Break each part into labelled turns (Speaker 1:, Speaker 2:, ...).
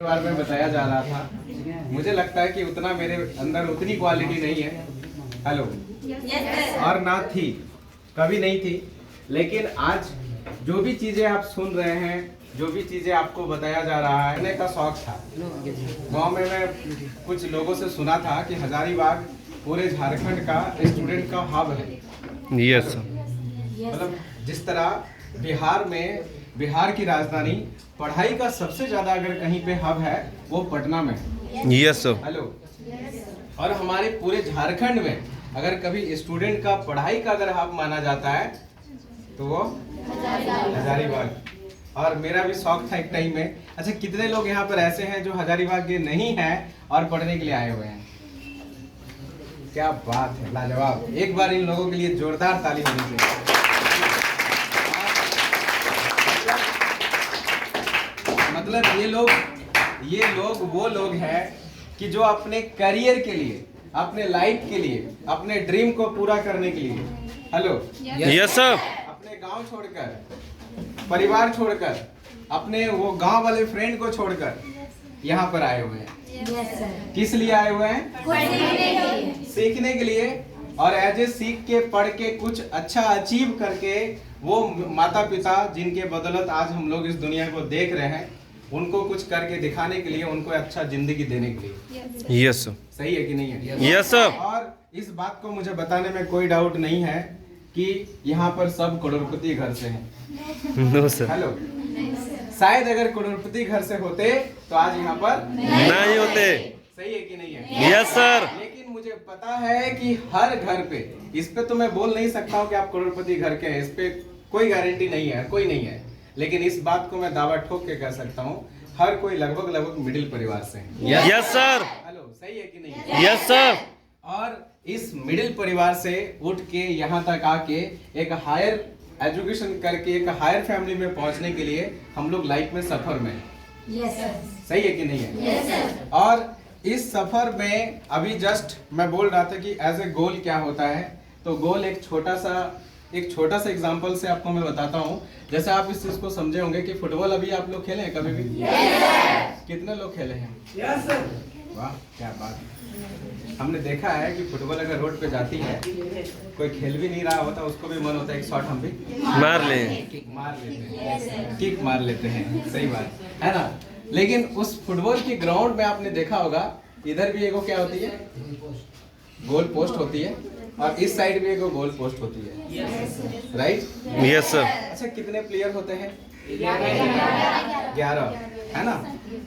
Speaker 1: बार में बताया जा रहा था, मुझे लगता है कि उतना मेरे अंदर उतनी क्वालिटी नहीं है। हेलो और ना थी, कभी नहीं थी। लेकिन आज जो भी चीजें आप सुन रहे हैं, जो भी चीजें आपको बताया जा रहा है, कहने का शौक था। गांव में मैं कुछ लोगों से सुना था कि हजारीबाग पूरे झारखंड का स्टूडेंट का हब है।
Speaker 2: यस
Speaker 1: मतलब जिस तरह बिहार की राजधानी पढ़ाई का सबसे ज्यादा अगर कहीं पे हब है वो पटना में।
Speaker 2: यस
Speaker 1: हेलो और हमारे पूरे झारखंड में अगर कभी स्टूडेंट का पढ़ाई का अगर हब माना जाता है तो वो हजारीबाग। और मेरा भी शौक था एक टाइम में। अच्छा, कितने लोग यहाँ पर ऐसे हैं जो हजारीबाग के नहीं हैं और पढ़ने के लिए आए हुए हैं? क्या बात है, लाजवाब। एक बार इन लोगों के लिए जोरदार ताली होनी चाहिए। मतलब ये लोग वो लोग हैं कि जो अपने करियर के लिए, अपने लाइफ के लिए, अपने ड्रीम को पूरा करने के लिए, हेलो
Speaker 2: यस सर,
Speaker 1: अपने गांव छोड़कर, परिवार छोड़कर, अपने वो गांव वाले फ्रेंड को छोड़कर यहाँ पर आए हुए हैं। किस लिए आए हुए हैं? सीखने के लिए। और एज ए सीख के, पढ़ के, कुछ अच्छा अचीव करके, वो माता पिता जिनके बदौलत आज हम लोग इस दुनिया को देख रहे हैं, उनको कुछ करके दिखाने के लिए, उनको अच्छा जिंदगी देने के लिए।
Speaker 2: यस
Speaker 1: सही है कि नहीं है?
Speaker 2: Yes sir.
Speaker 1: और इस बात को मुझे बताने में कोई डाउट नहीं है कि यहाँ पर सब करोड़पति घर से हैं।
Speaker 2: No sir.
Speaker 1: हेलो, शायद अगर करोड़पति घर से होते तो आज यहाँ पर
Speaker 2: नहीं होते।
Speaker 1: सही है कि नहीं है?
Speaker 2: Yes sir.
Speaker 1: लेकिन मुझे पता है कि हर घर पे, इस पे तो मैं बोल नहीं सकता हूँ कि आप करोड़पति घर के हैं, इस पे कोई गारंटी नहीं है, कोई नहीं है। लेकिन इस बात को मैं दावा ठोक के कह सकता हूँ, हर कोई लगभग मिडिल परिवार से है।
Speaker 2: Yes sir.
Speaker 1: हेलो, सही है कि नहीं?
Speaker 2: Yes sir.
Speaker 1: और इस मिडिल परिवार से उठ के यहाँ तक आके एक हायर एजुकेशन करके एक हायर फैमिली में पहुंचने के लिए हम लोग लाइफ में सफर में। सही है कि नहीं है?
Speaker 3: yes,
Speaker 1: और इस सफर में अभी जस्ट मैं बोल रहा था कि एज ए गोल क्या होता है। तो गोल एक छोटा सा एग्जांपल से आपको मैं बताता हूँ। जैसे आप इस चीज को समझे होंगे कि फुटबॉल अभी आप लोग खेले हैं कभी भी? कितने लोग खेले हैं? वाह, क्या बात है। हमने देखा है कि फुटबॉल अगर रोड पे जाती है, कोई खेल भी नहीं रहा होता, उसको भी मन होता है एक शॉट हम भी
Speaker 2: मार ले,
Speaker 1: किक मार लेते हैं। सही बात है ना? लेकिन उस फुटबॉल की ग्राउंड में आपने देखा होगा, इधर भी एगो क्या होती है, गोल पोस्ट होती है, और इस साइड भी एगो गोल पोस्ट होती है, राइट?
Speaker 2: Yes sir.
Speaker 1: अच्छा, कितने प्लेयर होते हैं? 11, है ना?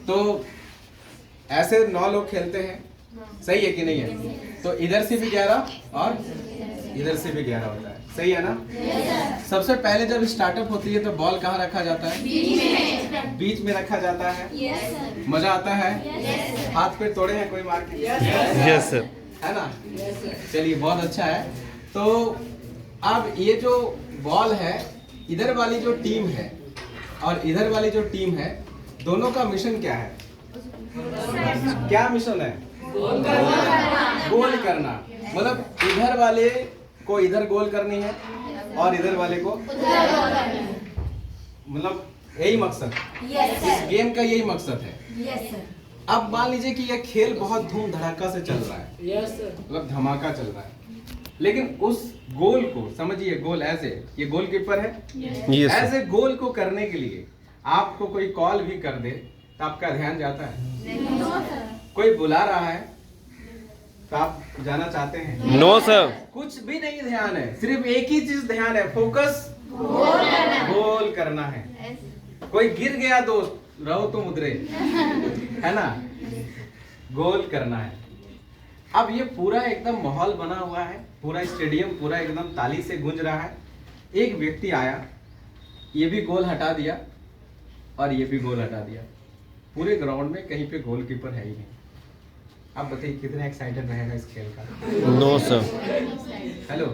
Speaker 1: तो ऐसे 9 लोग खेलते हैं। सही है कि नहीं है? तो इधर से भी 11 और इधर से भी 11 होता है। सही है ना? सबसे पहले जब स्टार्टअप होती है तो बॉल कहाँ रखा जाता है? बीच में रखा जाता है। मजा आता है? हाथ पे तोड़े हैं कोई मार के?
Speaker 2: Yes sir.
Speaker 1: है ना? चलिए, बहुत अच्छा है। तो अब ये जो बॉल है, इधर वाली जो टीम है और इधर वाली जो टीम है, दोनों का मिशन क्या है? क्या मिशन है? गोल करना। मतलब इधर वाले को इधर गोल करनी है और इधर वाले को, मतलब यही मकसद, इस गेम का यही मकसद है। अब मान लीजिए कि यह खेल बहुत धूम धड़ाका से चल रहा है, मतलब धमाका चल रहा है, लेकिन उस गोल को समझिए, गोल ये गोलकीपर है,
Speaker 2: यस
Speaker 1: ए गोल को करने के लिए आपको कोई कॉल भी कर दे तो आपका ध्यान जाता है? कोई बुला रहा है तो आप जाना चाहते हैं?
Speaker 2: No sir.
Speaker 1: कुछ भी नहीं ध्यान है, सिर्फ एक ही चीज ध्यान है, फोकस गोल करना है। कोई गिर गया दोस्त, रहो तुम उधरे, है ना? गोल करना है। अब ये पूरा एकदम माहौल बना हुआ है, पूरा स्टेडियम पूरा एकदम ताली से गूंज रहा है। एक व्यक्ति आया, ये भी गोल हटा दिया और ये भी गोल हटा दिया। पूरे ग्राउंड में कहीं पे गोलकीपर है ही नहीं। आप बताइए कितने एक्साइटेड रहेगा इस खेल का?
Speaker 2: No sir.
Speaker 1: हेलो,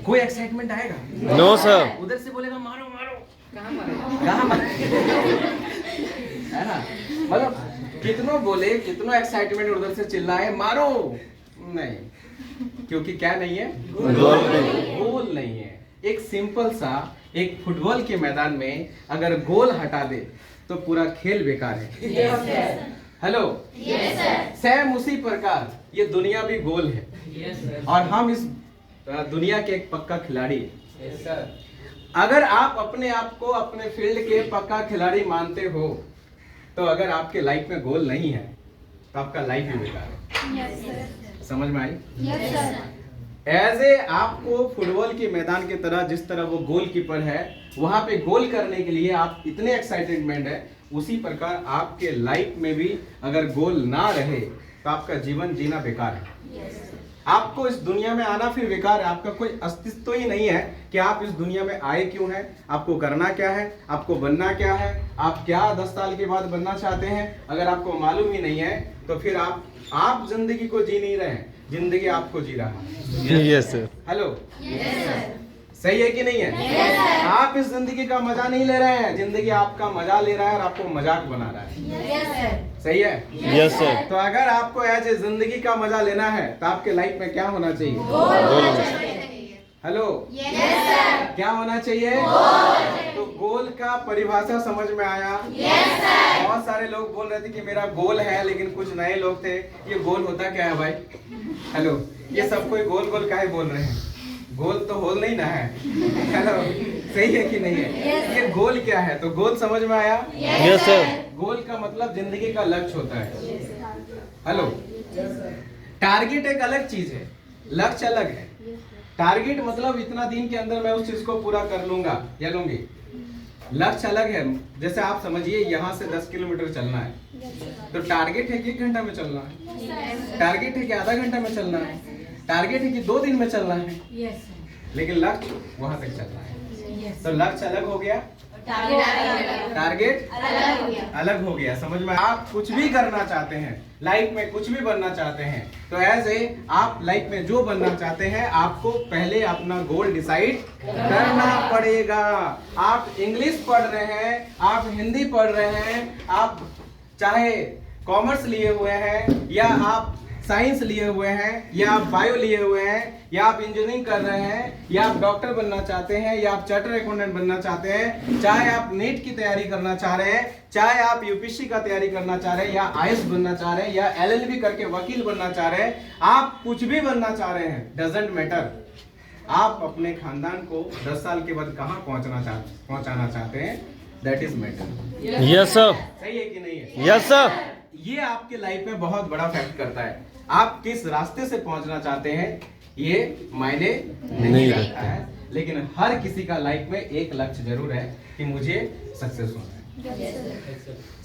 Speaker 1: कोई एक्साइटमेंट आएगा?
Speaker 2: No sir.
Speaker 1: उधर से बोलेगा मारो मारो, कहाँ मारो है ना? मतलब कितनों बोले, कितनों एक्साइटमेंट उधर से चिल्लाए मारो, नहीं, क्योंकि क्या नहीं है? गोल नहीं है। एक सिंपल सा, एक फुटबॉल के मैदान में अगर गोल हटा दे तो पूरा खेल बेकार है। हेलो, सेम उसी प्रकार ये दुनिया भी गोल है और हम इस दुनिया के एक पक्का खिलाड़ी हैं। अगर आप अपने आप को अपने फील्ड के पक्का खिलाड़ी मानते हो, तो अगर आपके लाइफ में गोल नहीं है तो आपका लाइफ ही बेकार है। समझ में आई? एज ए आपको फुटबॉल के मैदान की तरह, जिस तरह वो गोलकीपर है, वहां पे गोल करने के लिए आप इतने एक्साइटेडमेंट है, उसी प्रकार आपके लाइफ में भी अगर गोल ना रहे तो आपका जीवन जीना बेकार है। आपको इस दुनिया में आना फिर बेकार है। आपका कोई अस्तित्व ही नहीं है कि आप इस दुनिया में आए क्यों हैं, आपको करना क्या है, आपको बनना क्या है, आप क्या 10 साल के बाद बनना चाहते हैं। अगर आपको मालूम ही नहीं है तो फिर आप जिंदगी को जी नहीं रहे हैं, जिंदगी आपको जी रहा है।
Speaker 2: Yes sir.
Speaker 1: हेलो, सही है कि नहीं है? आप इस जिंदगी का मजा नहीं ले रहे हैं, जिंदगी आपका मजा ले रहा है और आपको मजाक बना रहा है। सही है?
Speaker 2: Yes sir.
Speaker 1: तो अगर आपको ऐसे जिंदगी का मजा लेना है तो आपके लाइफ में क्या होना चाहिए? हेलो, क्या होना चाहिए? तो गोल का परिभाषा समझ में आया? बहुत सारे लोग बोल रहे थे कि मेरा गोल है, लेकिन कुछ नए लोग थे, ये गोल होता क्या है भाई? हेलो, ये सब कोई गोल गोल काहे बोल रहे हैं? गोल तो होल नहीं ना है। हेलो, सही है कि नहीं है? ये गोल क्या है? तो गोल समझ में आया?
Speaker 2: Yes sir.
Speaker 1: गोल का मतलब जिंदगी का लक्ष्य होता है। हेलो, टारगेट एक अलग चीज है, लक्ष्य अलग है। टारगेट मतलब इतना दिन के अंदर मैं उस चीज को पूरा कर लूंगा या लूंगी। लक्ष्य अलग है। जैसे आप समझिए यहाँ से 10 किलोमीटर चलना है, तो टारगेट है कि 1 घंटा में चलना है, टारगेट है कि आधा घंटा में चलना है, टारगेट है कि 2 दिन में चलना है, लेकिन लक्ष्य वहां तक चलना है। तो लक्ष्य अलग हो गया, टारगेट अलग हो गया। समझ में? आप कुछ भी करना चाहते हैं, लाइफ में कुछ भी बनना चाहते हैं, तो एज ए आप लाइफ में जो बनना चाहते हैं, आपको पहले अपना गोल डिसाइड करना पड़ेगा। आप इंग्लिश पढ़ रहे हैं, आप हिंदी पढ़ रहे हैं, आप चाहे कॉमर्स लिए हुए हैं या आप साइंस लिए हुए हैं या आप बायो लिए हुए हैं या आप इंजीनियरिंग कर रहे हैं या आप डॉक्टर बनना चाहते हैं या आप चार्टर्ड अकाउंटेंट बनना चाहते हैं, चाहे आप नीट की तैयारी करना चाह रहे हैं, चाहे आप यूपीएससी का तैयारी करना चाह रहे हैं या आईएएस बनना चाह रहे हैं या एलएलबी करके वकील बनना चाह रहे हैं, आप कुछ भी बनना चाह रहे हैं, डजंट मैटर। आप अपने खानदान को 10 साल के बाद कहाँ पहुंचाना चाहते हैं, that is matter.
Speaker 2: Yes sir.
Speaker 1: सही है कि नहीं है?
Speaker 2: Yes sir.
Speaker 1: ये आपके लाइफ में बहुत बड़ा फैक्ट करता है। आप किस रास्ते से पहुंचना चाहते हैं ये मायने नहीं रखता है, लेकिन हर किसी का लाइफ में एक लक्ष्य जरूर है कि मुझे सक्सेस होना है।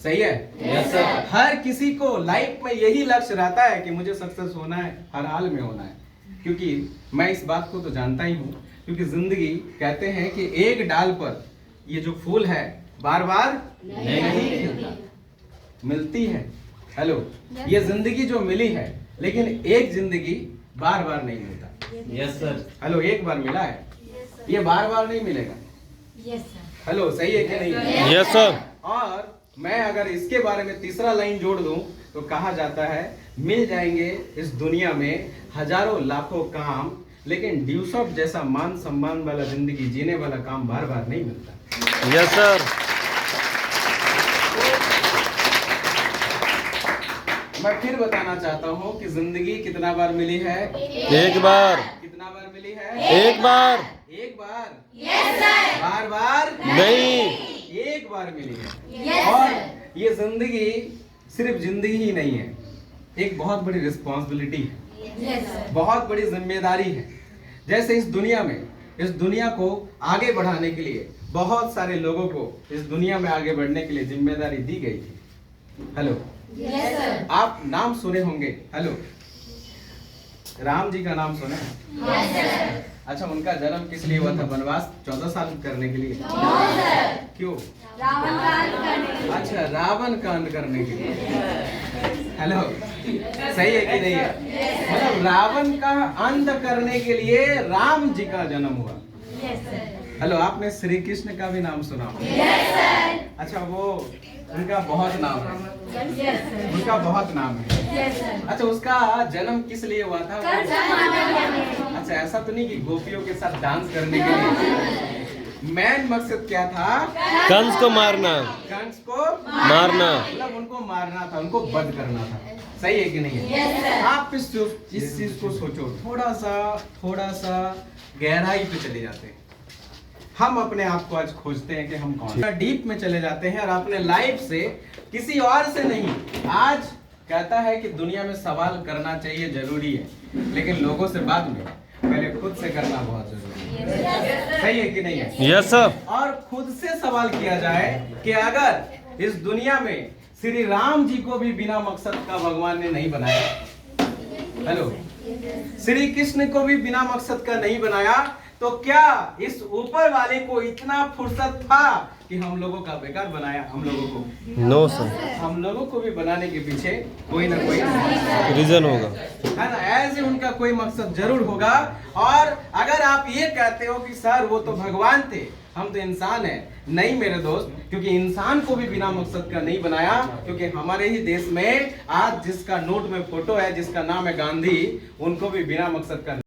Speaker 1: सही है?
Speaker 2: Yes sir.
Speaker 1: हर किसी को लाइफ में यही लक्ष्य रहता है कि मुझे सक्सेस होना है, हर हाल में होना है। क्योंकि मैं इस बात को तो जानता ही हूँ, क्योंकि जिंदगी कहते हैं कि एक डाल पर ये जो फूल है बार बार नहीं खिलता, मिलती है। हेलो, ये जिंदगी जो मिली है, लेकिन एक जिंदगी बार बार नहीं मिलता।
Speaker 2: Yes sir.
Speaker 1: हेलो, एक बार मिला है, ये बार बार नहीं मिलेगा। हेलो, सही है कि नहीं?
Speaker 2: Yes sir.
Speaker 1: और मैं अगर इसके बारे में तीसरा लाइन जोड़ दूं तो कहा जाता है, मिल जाएंगे इस दुनिया में हजारों लाखों काम, लेकिन ड्यूसॉफ जैसा मान सम्मान वाला जिंदगी जीने वाला काम बार बार नहीं मिलता।
Speaker 2: Yes sir.
Speaker 1: मैं फिर बताना चाहता हूँ कि जिंदगी कितना बार मिली है?
Speaker 2: एक बार।
Speaker 1: कितना बार मिली है?
Speaker 2: एक बार।
Speaker 1: एक बार? बार बार
Speaker 2: नहीं।
Speaker 1: एक बार मिली है। और ये जिंदगी सिर्फ जिंदगी ही नहीं है, एक बहुत बड़ी रिस्पॉन्सिबिलिटी है, बहुत बड़ी जिम्मेदारी है। जैसे इस दुनिया को आगे बढ़ाने के लिए बहुत सारे लोगों को इस दुनिया में आगे बढ़ने के लिए जिम्मेदारी दी गई थी। हेलो, आप नाम सुने होंगे। हेलो, राम जी का नाम सुने? अच्छा, उनका जन्म किस लिए हुआ था? वनवास 14 साल करने के लिए? क्यों? अच्छा, रावण कांड करने के लिए। हेलो, सही है कि नहीं है? मतलब रावण का अंत करने के लिए राम जी का जन्म हुआ। हेलो, आपने श्री कृष्ण का भी नाम सुना? अच्छा, वो उनका बहुत नाम है, उनका बहुत नाम है। अच्छा, उसका जन्म किस लिए हुआ था? अच्छा, ऐसा तो नहीं कि गोपियों के साथ डांस करने के लिए, मेन मकसद क्या था?
Speaker 2: कंस को मारना।
Speaker 1: कंस को
Speaker 2: मारना।
Speaker 1: मतलब उनको मारना था, उनको वध करना था। सही है कि नहीं है? आप इस चीज को सोचो, थोड़ा सा गहराई पे चले जाते हैं। हम अपने आप को आज खोजते हैं कि हम कौन हैं। डीप में चले जाते हैं और अपने लाइफ से किसी और से नहीं। आज कहता है कि दुनिया में सवाल करना चाहिए, जरूरी है, लेकिन लोगों से बाद में, पहले खुद से करना बहुत जरूरी है। सही है कि नहीं है?
Speaker 2: Yes sir.
Speaker 1: और खुद से सवाल किया जाए कि अगर इस दुनिया में श्री राम जी को भी बिना मकसद का भगवान ने नहीं बनाया, हेलो, श्री कृष्ण को भी बिना मकसद का नहीं बनाया, तो क्या इस ऊपर वाले को इतना फुर्सत था कि हम लोगों का बेकार बनाया? हम लोगों को
Speaker 2: नो सर।
Speaker 1: हम लोगों को भी बनाने के पीछे कोई ना कोई
Speaker 2: रीजन होगा,
Speaker 1: है ना, ऐसे उनका कोई मकसद जरूर होगा। और अगर आप ये कहते हो कि सर वो तो भगवान थे, हम तो इंसान हैं, नहीं मेरे दोस्त, क्योंकि इंसान को भी बिना मकसद का नहीं बनाया। क्योंकि हमारे ही देश में आज जिसका नोट में फोटो है, जिसका नाम है गांधी, उनको भी बिना मकसद का